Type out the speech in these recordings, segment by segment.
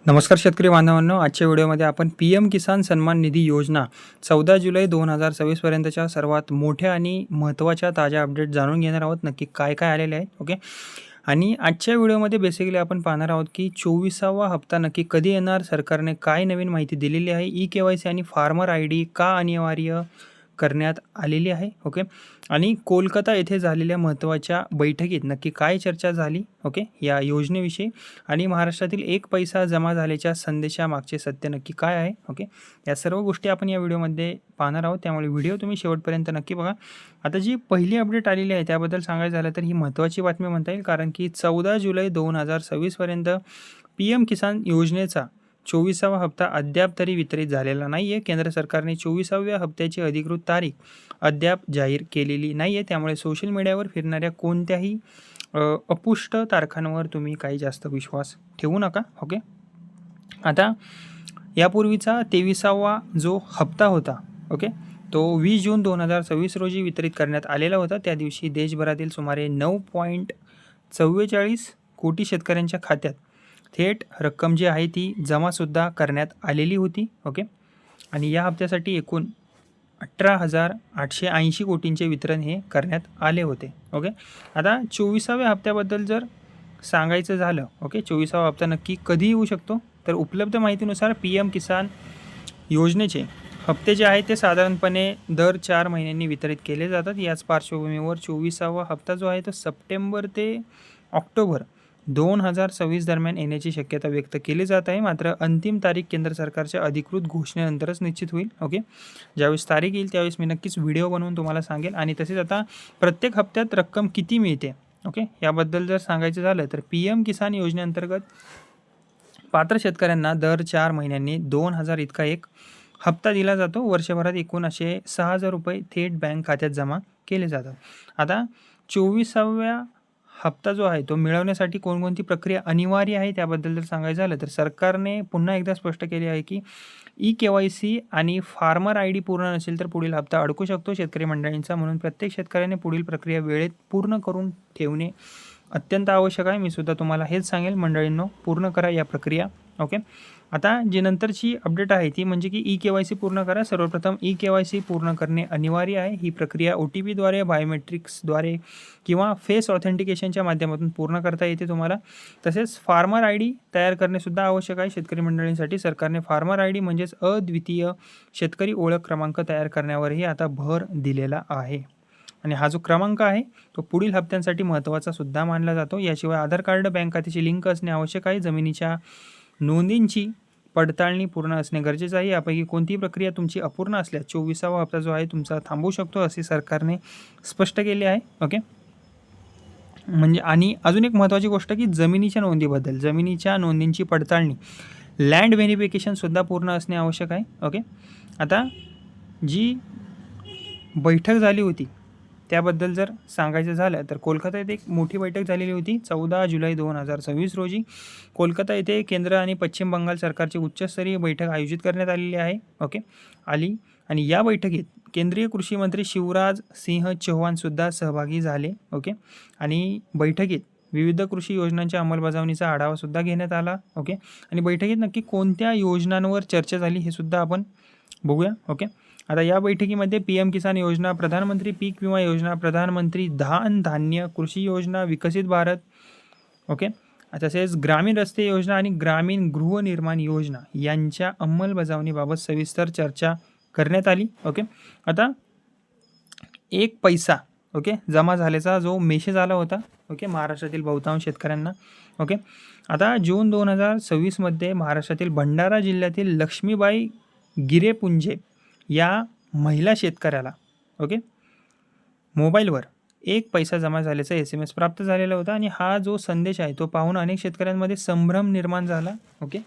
नमस्कार शेतकरी बांधवांनो, आजच्या व्हिडिओमध्ये आपण पी-एम किसान सन्मान निधी योजना 14 जुलै 2026 पर्यंतच्या सर्वात मोठ्या आणि महत्त्वाच्या ताज्या अपडेट जाणून घेणार आहोत. नक्की काय काय आलेले आहेत. ओके. आणि आजच्या व्हिडिओमध्ये बेसिकली आपण पाहणार आहोत की 24वा हप्ता नक्की कधी येणार, सरकारने काय नवीन माहिती दिलेली आहे, ई-के-वाय-सी आणि फार्मर आय-डी का अनिवार्य करण्यात आलेली आहे. ओके. आणि कोलकाता येथे झालेल्या महत्त्वाच्या बैठकीत नक्की काय चर्चा झाली ओके या योजनेविषयी, आणि महाराष्ट्रातील एक पैसा जमा झाल्याच्या संदेशामागचे सत्य नक्की काय आहे. ओके. या सर्व गोष्टी आपण या व्हिडिओमध्ये पाहणार आहोत, त्यामुळे व्हिडिओ तुम्ही शेवटपर्यंत नक्की बघा. आता जी पहिली अपडेट आलेली आहे त्याबद्दल सांगायचं झालं तर ही महत्त्वाची बातमी म्हणता येईल, कारण की 14 जुलै 2026 पर्यंत पी-एम किसान योजनेचा 24वा हप्ता अद्याप तरी वितरित झालेला नाही आहे. केंद्र सरकारने 24व्या हप्त्याची अधिकृत तारीख अद्याप जाहीर केलेली नाही आहे. त्यामुळे सोशल मीडियावर फिरणाऱ्या कोणत्याही अपुष्ट तारखांवर तुम्ही काही जास्त विश्वास ठेवू नका. ओके. आता यापूर्वीचा 23वा जो हप्ता होता ओके तो 20 जून 2026 रोजी वितरित करण्यात आलेला होता. त्या दिवशी देशभरातील सुमारे 9.44 कोटी शेतकऱ्यांच्या खात्यात थेट रक्कम जी आहे ती जमासुद्धा करण्यात आलेली होती. ओके. आणि या हप्त्यासाठी एकूण 18,880 कोटींचे वितरण हे करण्यात आले होते. ओके. आता 24व्या हप्त्याबद्दल जर सांगायचं झालं ओके 24वा हप्ता नक्की कधी येऊ शकतो, तर उपलब्ध माहितीनुसार पी-एम किसान योजनेचे हप्ते जे आहेत ते साधारणपणे दर 4 महिन्यांनी वितरित केले जातात. याच पार्श्वभूमीवर 24वा हप्ता जो आहे तो सप्टेंबर ते ऑक्टोबर 2026 दरम्यान येण्याची शक्यता व्यक्त केली जात आहे. मात्र अंतिम तारीख केंद्र सरकारच्या अधिकृत घोषणेनंतरच निश्चित होईल. ओके. ज्यावेळेस तारीख येईल त्यावेळेस मी नक्कीच व्हिडिओ बनवून तुम्हाला सांगेल. आणि तसेच आता प्रत्येक हप्त्यात रक्कम किती मिळते ओके याबद्दल जर सांगायचं झालं तर पी-एम किसान योजनेअंतर्गत पात्र शेतकऱ्यांना दर 4 महिन्यांनी 2,000 इतका एक हप्ता दिला जातो. वर्षभरात एकूण असे 6,000 रुपये थेट बँक खात्यात जमा केले जातात. आता 24व्या हप्ता जो आहे तो मिळवण्यासाठी कोणकोणती प्रक्रिया अनिवार्य आहे त्याबद्दल जर सांगायचं झालं तर सरकारने पुन्हा एकदा स्पष्ट केले आहे की ई-के-वाय-सी आणि फार्मर आय-डी पूर्ण नसेल तर पुढील हप्ता अडकू शकतो शेतकरी मंडळींचा. म्हणून प्रत्येक शेतकऱ्याने पुढील प्रक्रिया वेळेत पूर्ण करून ठेवणे अत्यंत आवश्यक आहे. मी सुद्धा तुम्हाला हेच सांगेल मंडळींनो, पूर्ण करा या प्रक्रिया. ओके. आता जी नंतरची अपडेट आहे ती म्हणजे की ई-के-वाय-सी पूर्ण करा. सर्वप्रथम ई-के-वाय-सी पूर्ण करणे अनिवार्य आहे. ही प्रक्रिया OTPद्वारे, बायोमेट्रिक्सद्वारे किंवा फेस ऑथेंटिकेशनच्या माध्यमातून पूर्ण करता येते तुम्हाला. तसेच फार्मर आय-डी तयार करणेसुद्धा आवश्यक आहे शेतकरी मंडळींसाठी. सरकारने फार्मर आय-डी म्हणजेच अद्वितीय शेतकरी ओळख क्रमांक तयार करण्यावरही आता भर दिलेला आहे. आणि हा जो क्रमांक आहे तो पुढील हप्त्यांसाठी महत्त्वाचा सुद्धा मानला जातो. याशिवाय आधार कार्ड, बँक खात्याची लिंक असणे आवश्यक आहे. जमिनीच्या नोंदींची पडताळणी पूर्ण असणे गरजेचं आहे. यापैकी कोणतीही प्रक्रिया तुमची अपूर्ण असल्यास 24वा हप्ता जो आहे तुमचा थांबवू शकतो असे सरकारने स्पष्ट केले आहे. ओके. म्हणजे आणि अजून एक महत्त्वाची गोष्ट की जमिनीच्या नोंदीबद्दल, जमिनीच्या नोंदींची पडताळणी, लँड व्हेरिफिकेशनसुद्धा पूर्ण असणे आवश्यक आहे. ओके. आता जी बैठक झाली होती त्याबद्दल जर सांगायचं झालं तर कोलकाता येथे एक मोठी बैठक झालेली होती 14 जुलै 2026 रोजी. कोलकाता येथे केंद्र आणि पश्चिम बंगाल सरकारची उच्चस्तरीय बैठक आयोजित करण्यात आलेली आहे. ओके. आणि या बैठकीत केंद्रीय कृषी मंत्री शिवराज सिंह चौहानसुद्धा सहभागी झाले. ओके. आणि बैठकीत विविध कृषी योजनांच्या अंमलबजावणीचा आढावासुद्धा घेण्यात आला. ओके. आणि बैठकीत नक्की कोणत्या योजनांवर चर्चा झाली हे सुद्धा आपण बघूया. ओके. आता या बैठकीमध्ये पी-एम किसान योजना, प्रधानमंत्री पीक विमा योजना, प्रधानमंत्री धान धान्य कृषी योजना, विकसित भारत ओके तसेच ग्रामीण रस्ते योजना आणि ग्रामीण गृहनिर्माण योजना यांच्या अंमलबजावणीबाबत सविस्तर चर्चा करण्यात आली. ओके. आता एक पैसा ओके जमा झाल्याचा जो मेसेज आला होता ओके महाराष्ट्रातील बहुतांश शेतकऱ्यांना. ओके. आता जून 2026 मध्ये महाराष्ट्रातील भंडारा जिल्ह्यातील लक्ष्मीबाई गिरेपुंजे या महिला शेतकऱ्याला ओके मोबाईलवर एक पैसा जमा झाल्याचा SMS प्राप्त झालेला होता. आणि हा जो संदेश आहे तो पाहून अनेक शेतकऱ्यांमध्ये संभ्रम निर्माण झाला. ओके.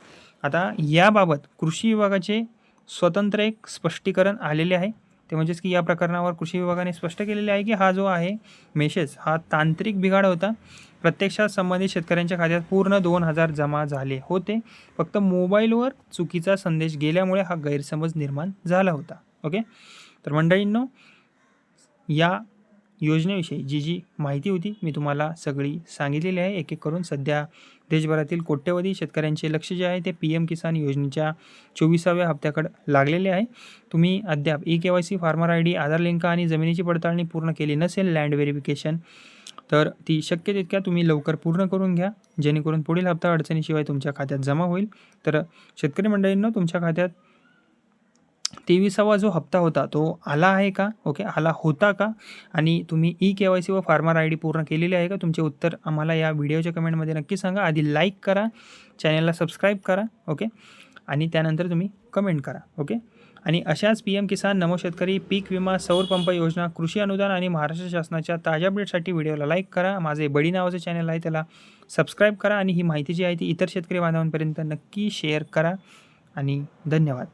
आता याबाबत कृषी विभागाचे स्वतंत्र एक स्पष्टीकरण आलेले आहे. ते म्हणजेच की या प्रकरणावर कृषी विभागाने स्पष्ट केलेले आहे की हा जो आहे मेसेज हा तांत्रिक बिघाड होता. प्रत्यक्षात संबंधित शेतकऱ्यांच्या खात्यात पूर्ण 2,000 जमा झाले होते. फक्त मोबाईलवर चुकीचा संदेश गेल्यामुळे हा गैरसमज निर्माण झाला होता. ओके. तर मंडळींनो, या योजनेविषयी जी माहिती होती मी तुम्हाला सगळी सांगितलेली आहे. एक एक करून सध्या देशभरातील कोट्यवधी शेतकऱ्यांचे लक्ष जे आहे ते PM किसान योजनेच्या 24व्या हप्त्याकडे लागलेले आहे. तुम्ही अद्याप KYC, फार्मर ID, आधार लिंक आणि जमिनीची पडताळणी पूर्ण केली नसेल, लँड व्हेरिफिकेशन, तर ती शक्य तितक्या तुम्ही लवकर पूर्ण करून घ्या, जेणेकरून पुढील हप्ता अडचणीशिवाय तुमच्या खात्यात जमा होईल. तर शेतकरी मंडळींनो, तुमच्या खात्यात 23वा जो हप्ता होता तो आला आहे का? ओके, आला होता का? आणि तुम्ही KYC व फार्मर ID पूर्ण केलेली आहे का? तुमचे उत्तर आम्हाला या व्हिडिओच्या कमेंटमध्ये नक्की सांगा. आधी लाईक करा, चॅनलला सबस्क्राईब करा, ओके, आणि त्यानंतर तुम्ही कमेंट करा, ओके. आणि अशाच PM किसान, नमो शेतकरी, पीक विमा, सौर पंप योजना, कृषी अनुदान आणि महाराष्ट्र शासनाच्या ताज्या अपडेटसाठी व्हिडिओला लाईक करा. माझे बडी नावाचं चॅनल आहे, त्याला सबस्क्राईब करा आणि ही माहिती जी आहे ती इतर शेतकरी बांधवांपर्यंत नक्की शेअर करा. आणि धन्यवाद.